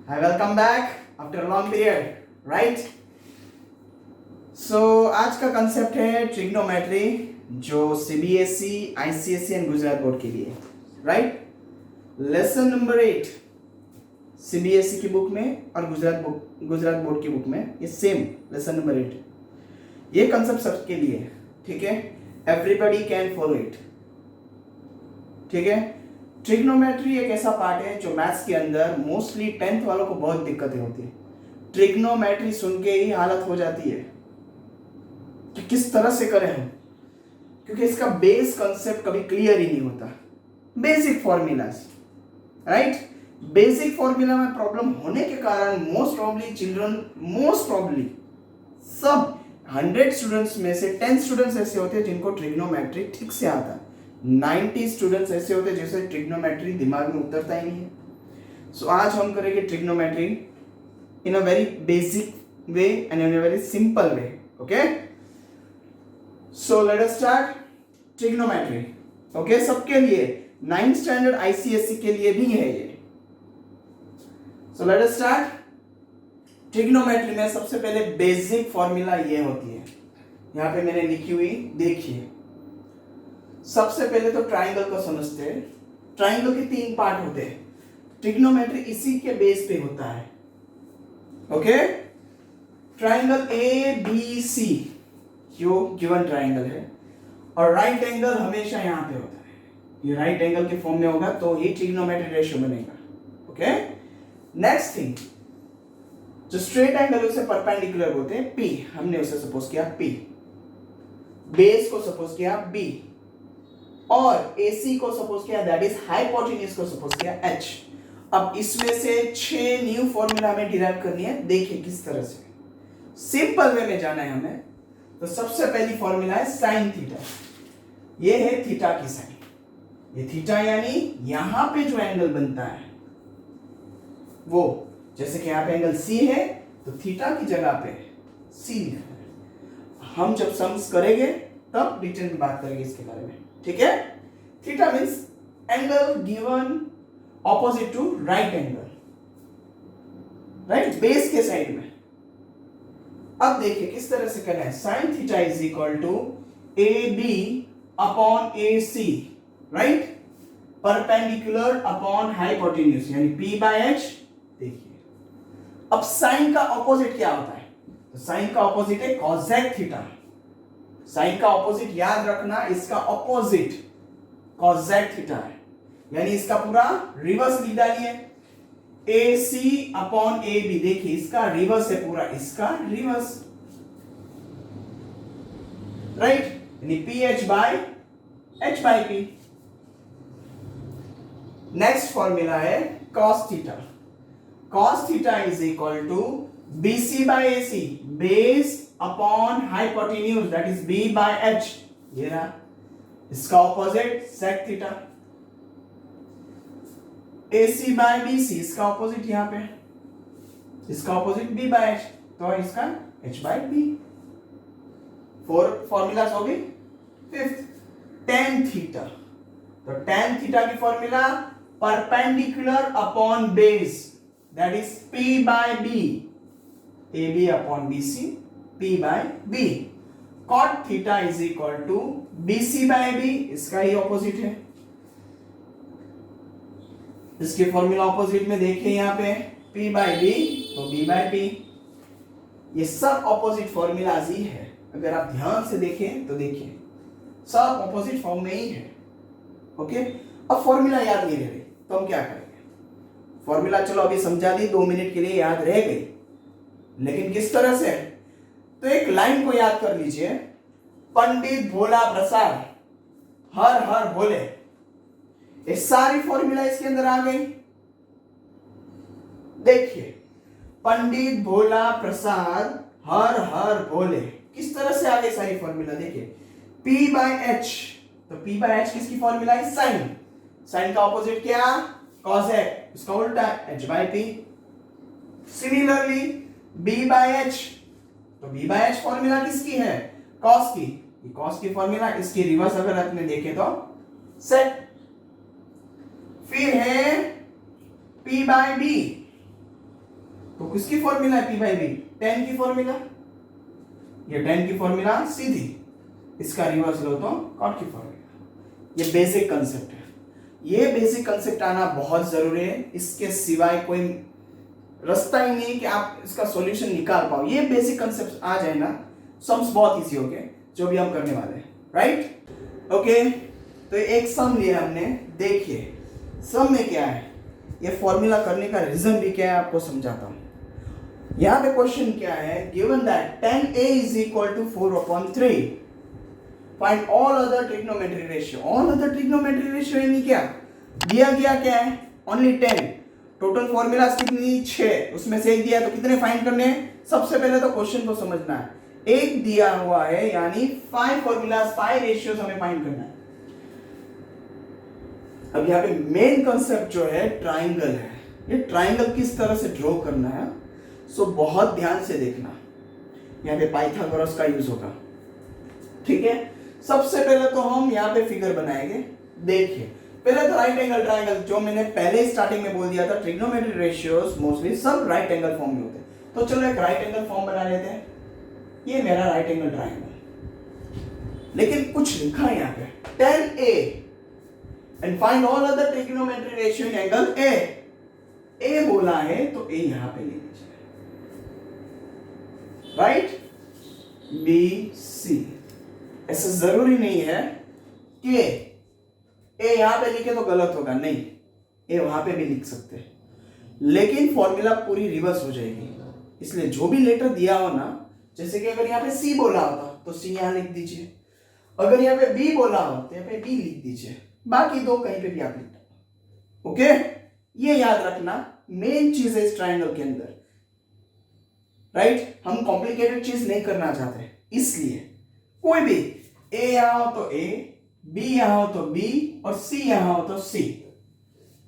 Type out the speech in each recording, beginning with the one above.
Hi, welcome back after a long period, right? So आज का concept है trigonometry जो CBSE, ICSE and Gujarat board के लिए, राइट? लेसन नंबर 8 सीबीएसई की बुक में और गुजरात बोर्ड की बुक में ये सेम लेसन नंबर 8। ये कंसेप्ट सबके लिए, ठीक है? एवरीबडी कैन फॉलो इट, ठीक है? ट्रिग्नोमेट्री एक ऐसा पार्ट है जो मैथ्स के अंदर मोस्टली 10th वालों को बहुत दिक्कतें होती है। ट्रिग्नोमेट्री सुन के ही हालत हो जाती है कि किस तरह से करें हम, क्योंकि इसका बेस कॉन्सेप्ट कभी क्लियर ही नहीं होता। Basic formulas, right? Basic formula में प्रॉब्लम होने के कारण मोस्ट प्रॉब्ली सब 100 स्टूडेंट्स में से 10 स्टूडेंट्स ऐसे होते हैं जिनको ट्रिग्नोमेट्री ठीक से आता है। 90 स्टूडेंट्स ऐसे होते हैं जैसे ट्रिग्नोमेट्री दिमाग में उतरता ही नहीं है। सो आज हम करेंगे trigonometry in a very basic way and in a very simple way, okay? So let us start trigonometry, okay? सबके लिए 9th स्टैंडर्ड आईसीएसई के लिए भी है ये। So let us start. Trigonometry में सबसे पहले बेसिक फॉर्मूला ये होती है, यहां पे मैंने लिखी हुई, देखिए। सबसे पहले तो ट्राइंगल को समझते हैं। ट्राइंगल के 3 पार्ट होते हैं। ट्रिग्नोमेट्री इसी के बेस पे होता है, okay? Triangle a b c जो गिवन ट्राइंगल है, और राइट एंगल हमेशा यहां पे होता है। ये राइट एंगल के फॉर्म में होगा तो ही ट्रिग्नोमेट्री रेशियो बनेगा, ओके? नेक्स्ट थिंग, जो स्ट्रेट एंगल उसे परपेंडिकुलर बोलते हैं, पी। हमने उसे सपोज किया पी, बेस को सपोज किया बी, और AC को सपोज किया, दैट इज हाइपोटेन्यूज को सपोज किया H। अब इसमें से 6 न्यू फॉर्मूला हमें डिराइव करनी है। देखिए किस तरह से सिंपल वे में जाना है हमें। तो सबसे पहली फॉर्मूला है साइन थीटा। ये है थीटा की साइन। ये थीटा यानी यहां पे जो एंगल बनता है वो, जैसे कि यहां पे एंगल C है तो थीटा की जगह पे C लिखना है। हम जब सम्स करेंगे तब डिटेल में बात करेंगे इसके बारे में, ठीक है? Theta means angle given opposite to right angle, right? Base के साइड में। अब देखिए किस तरह से करना है। Sine theta is equal to AB upon AC, right? Perpendicular upon hypotenuse यानी P बाय H। देखिए अब साइन का ऑपोजिट क्या होता है? तो साइन का ऑपोजिट है कॉसेक थीटा। साइन का ऑपोजिट याद रखना, इसका ऑपोजिट कॉसेक थीटा है, यानी इसका पूरा रिवर्स लिख डालिए। AC अपॉन AB, देखिए इसका रिवर्स है पूरा, इसका रिवर्स, राइट? यानी PH by H by P। Next formula है cos theta. cos theta is equal to BC by AC, base upon hypotenuse that is B by H। ये रहा इसका opposite sec theta. AC by BC, इसका opposite यहां पे, इसका opposite B by H, तो इसका H बाय B। 4 फॉर्मूलाज हो गई। 5th tan theta. तो tan थीटा की formula perpendicular upon base that is P by B, AB upon BC, P by B। cot theta is equal to BC by B, इसका ही opposite है। इसके formula opposite में देखिए यहां पे P by B तो B by P। ये सब ऑपोजिट फॉर्मूलाज ही है। अगर आप ध्यान से देखें तो देखिए सब ऑपोजिट फॉर्म में ही है, ओके? अब फॉर्मूला याद नहीं रह गई तो हम क्या करेंगे? फॉर्मूला चलो अभी समझा दी, 2 मिनट के लिए याद रह गई, लेकिन किस तरह से? तो एक लाइन को याद कर लीजिए, पंडित भोला प्रसाद हर हर भोले। ये सारी फॉर्मूला इसके अंदर आ गई। देखिए पंडित भोला प्रसाद हर हर भोले, किस तरह से आ गई सारी फॉर्मूला? देखिए P बाय H, तो P बाय H किसकी फॉर्मूला है? साइन। साइन का ऑपोजिट क्या? कॉसेक, इसका उल्टा H by P। Similarly B by H, तो B बाय H फॉर्मूला किसकी है? cos की। ये cos की फॉर्मूला, इसकी रिवर्स अगर आपने देखे तो sec। फिर है P बाय B, तो किसकी फॉर्मूला है पी बाई बी? tan की फॉर्मूला। ये tan की फॉर्मूला सीधी, इसका रिवर्स लो तो cot की फॉर्मूला। ये बेसिक कंसेप्ट है, ये बेसिक कंसेप्ट आना बहुत जरूरी है, इसके सिवाय कोई रास्ता ही नहीं कि आप इसका सॉल्यूशन निकाल पाओ। ये बेसिक कंसेप्ट आ जाए ना, सम्स बहुत इजी हो गए जो भी हम करने वाले हैं, राइट? ओके, तो एक सम लिया हमने। देखिए सम में क्या है, ये फॉर्मूला करने का रीजन भी क्या है आपको समझाता हूं। यहां पे क्वेश्चन क्या है, given that tan A is equal to 4/3, find all other trigonometry ratio. All other trigonometry ratio यानी क्या दिया गया, क्या है ओनली 10। टोटल फॉर्मूलाज कितनी 6, उसमें से एक दिया तो कितने फाइंड करने हैं? सबसे पहले तो क्वेश्चन को समझना है, एक दिया हुआ है यानी 5 फॉर्मूलाज 5 रेशियोज हमें फाइंड करना है। अब यहाँ पे मेन कंसेप्ट जो है ट्राइंगल है। ये ट्राइंगल किस तरह से ड्रॉ करना है, सो बहुत ध्यान से देखना। यहाँ पे पाइथागोरस का यूज होगा, ठीक है। सबसे पहले तो हम यहाँ पे फिगर बनाएंगे। देखिए पहले तो राइट एंगल ट्राइंगल, जो मैंने पहले स्टार्टिंग में बोल दिया था, ट्रिग्नोमेट्री रेशियोज मोस्टली सब राइट एंगल फॉर्म में होते हैं। तो चलो एक राइट एंगल फॉर्म बना लेते हैं। ये मेरा राइट एंगल ट्राइंगल, लेकिन कुछ लिखा है यहाँ पे tan A and find all other trigonometry ratio in angle A बोला है तो A यहां पे ले लीजिए, राइट? BC। ऐसा जरूरी नहीं है कि A यहां पे लिखे तो गलत होगा, नहीं, A वहां पे भी लिख सकते हैं, लेकिन फॉर्मूला पूरी रिवर्स हो जाएगी। इसलिए जो भी लेटर दिया हो ना, जैसे कि अगर यहाँ पे C बोला होता तो C यहां लिख दीजिए, अगर यहाँ पे B बोला हो तो यहाँ पे B लिख दीजिए, बाकी दो कहीं पे भी आप लिख दो। ओके, ये याद रखना मेन चीज है इस ट्रायंगल के अंदर, राइट? हम कॉम्प्लिकेटेड चीज नहीं करना चाहते, इसलिए कोई भी A यहां हो तो A, B यहां हो तो B और C यहां हो तो C।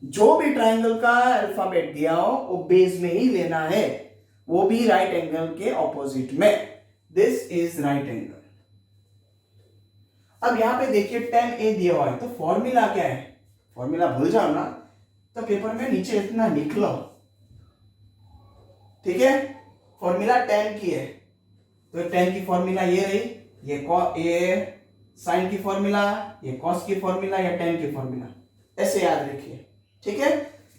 जो भी ट्रायंगल का अल्फाबेट दिया हो वो बेस में ही लेना है, वो भी राइट एंगल के ऑपोजिट में। This is right angle. अब यहां पे देखिए tan A दिया हुआ है, तो फॉर्मूला क्या है? फॉर्मूला भूल जाओ ना तो पेपर में नीचे इतना लिख लो, ठीक है? फॉर्मूला tan की है, तो tan की फॉर्मूला ये रही, ये साइन की फॉर्मूला, ये cos की फॉर्मूला, या tan की फॉर्मूला, ऐसे याद रखिए, ठीक है?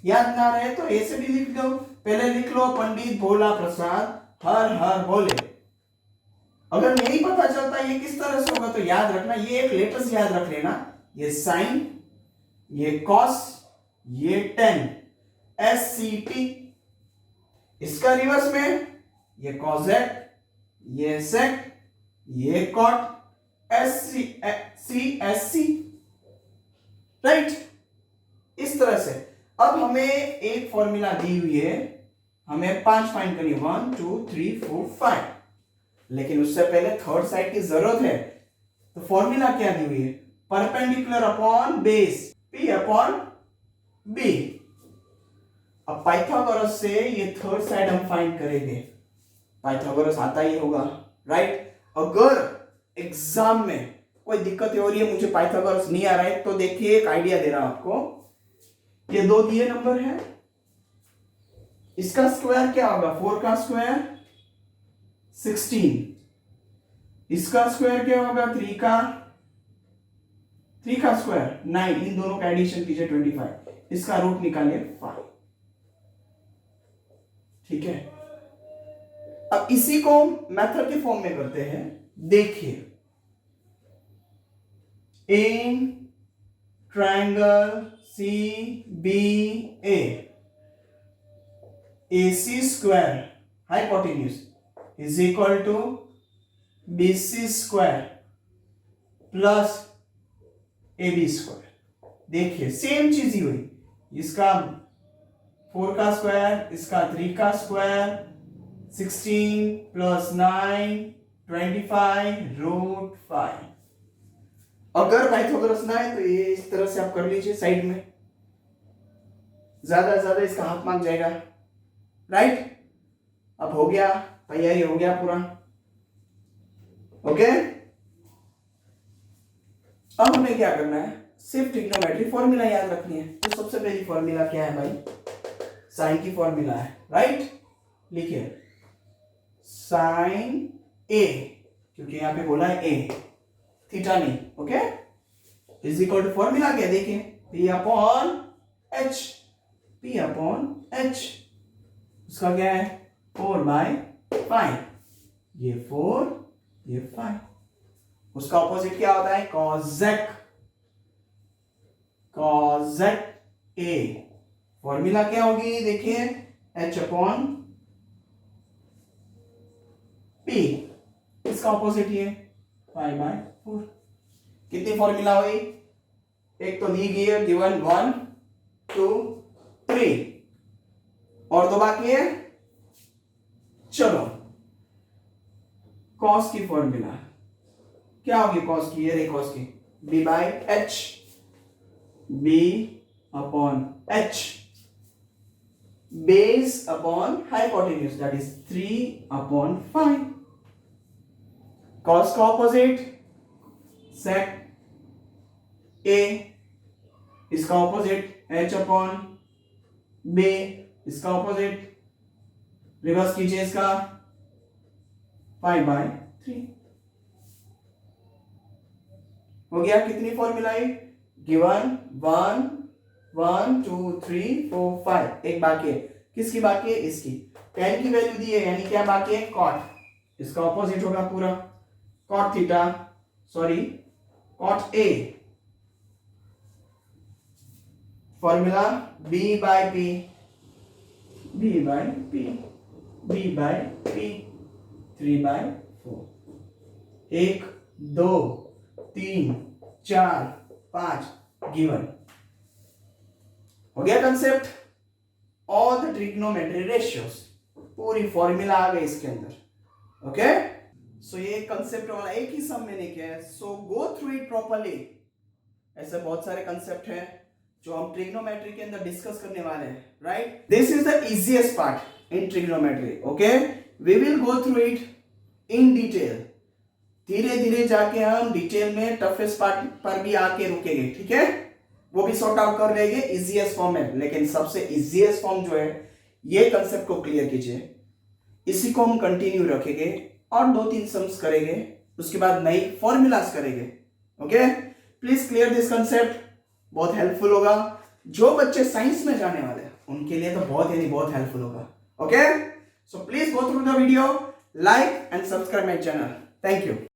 याद ना रहे तो ऐसे भी लिख दो। पहले लिख लो पंडित भोला प्रसाद हर हर बोले। अगर नहीं पता चलता ये किस तरह से होगा तो याद रखना, ये एक लेटर्स याद रख लेना, ये साइन, ये कॉस, ये tan, SCT। इसका रिवर्स में ये कॉसेक, ये सेक, ये कॉट, SC, राइट? इस तरह से। अब हमें एक फॉर्मूला दी हुई है, हमें 5 फाइंड करनी, 1 2 3 4 5, लेकिन उससे पहले थर्ड साइड की जरूरत है। तो फॉर्मूला क्या दी हुई है? Perpendicular upon base, P upon B। अब पाइथागोरस से ये थर्ड साइड हम फाइंड करेंगे, पाइथागोरस आता ही होगा, राइट? अगर एग्जाम में कोई दिक्कत हो रही है, मुझे पाइथागोरस नहीं आ रहा है, तो देखिए एक आइडिया दे रहा हूं आपको। ये दो दिए नंबर है, इसका स्क्वायर क्या होगा? 4 का स्क्वायर 16, इसका स्क्वायर क्या होगा? 3 का स्क्वायर 9, इन दोनों का एडिशन कीजिए 25, इसका रूट निकालिए 5, ठीक है? अब इसी को मेथड के फॉर्म में करते हैं। देखिए इन triangle CBA, AC square hypotenuse is equal to BC square plus AB square. देखिए सेम चीज ही हुई, इसका 4 का स्क्वायर, इसका 3 का स्क्वायर, 16 प्लस 9 25 रूट 5। अगर पाइथागोरस ना है तो ये इस तरह से आप कर लीजिए, साइड में ज्यादा ज्यादा इसका हाफ मार्क जाएगा, राइट? अब हो गया, तैयारी हो गया पूरा, ओके? अब हमें क्या करना है? सिर्फ ट्रिग्नोमेट्री फॉर्मूला याद रखनी है। तो सबसे पहली फॉर्मूला क्या है भाई? साइन की फॉर्मूला है, राइट? लिखिए साइन ए, क्योंकि यहां पे बोला है ए, थीटा नहीं, okay. Is equal to formula क्या देखिए, P upon H, P upon H, उसका क्या है 4/5, ये 4 ये 5, उसका ऑपोजिट क्या होता है कॉसेक, कॉसेक ए, फॉर्मूला क्या होगी देखिए एच अपॉन पी, इसका ऑपोजिट ये 5/4। कितनी फॉर्मूला हुई, एक तो दी गई है गिवन 1 2 3 और दो बाकी है। चलो कॉस की फॉर्मूला क्या होगी, कॉस की, ये रही कॉस की, B by H, B upon H, base upon hypotenuse that is 3/5, cos का ऑपोजिट सेक ए, इसका ऑपोजिट एच अपॉन बी, इसका ऑपोजिट रिवर्स कीजिए इसका 5/3 हो गया। कितनी फॉर्मूला है गिवन 1 1 2 3 4 5, एक बाकी है, किसकी बाकी है इसकी, tan की वैल्यू दी है यानी क्या बाकी है cot, इसका ऑपोजिट होगा पूरा cot थीटा, sorry cot a, formula b by p, b by p, b by p 3/4, 1 2 3 4 5 given हो गया concept, all the trigonometry ratios, पूरी फॉर्मूला आ गई इसके अंदर, ओके। सो ये कंसेप्ट वाला एक ही सम मैंने किया है, सो गो थ्रू इट प्रॉपर्ली। ऐसे बहुत सारे कंसेप्ट हैं जो हम ट्रिग्नोमेट्री के अंदर डिस्कस करने वाले हैं, right. This is the easiest part in trigonometry, okay. We will go through it in detail, धीरे धीरे जाके हम डिटेल में टफेस्ट पार्ट पर भी आके रुकेंगे, ठीक है, वो भी सॉर्ट आउट कर लेंगे इजीएस्ट फॉर्म में। लेकिन सबसे इजीएस्ट फॉर्म जो है, ये कंसेप्ट को क्लियर कीजिए, इसी को हम कंटिन्यू रखेंगे और 2-3 सम्स करेंगे, उसके बाद नई फॉर्मूलाज करेंगे, okay. Please clear this concept, बहुत हेल्पफुल होगा। जो बच्चे साइंस में जाने वाले हैं उनके लिए तो बहुत हेल्पफुल होगा, okay. So please go through the video, like and subscribe my channel. Thank you.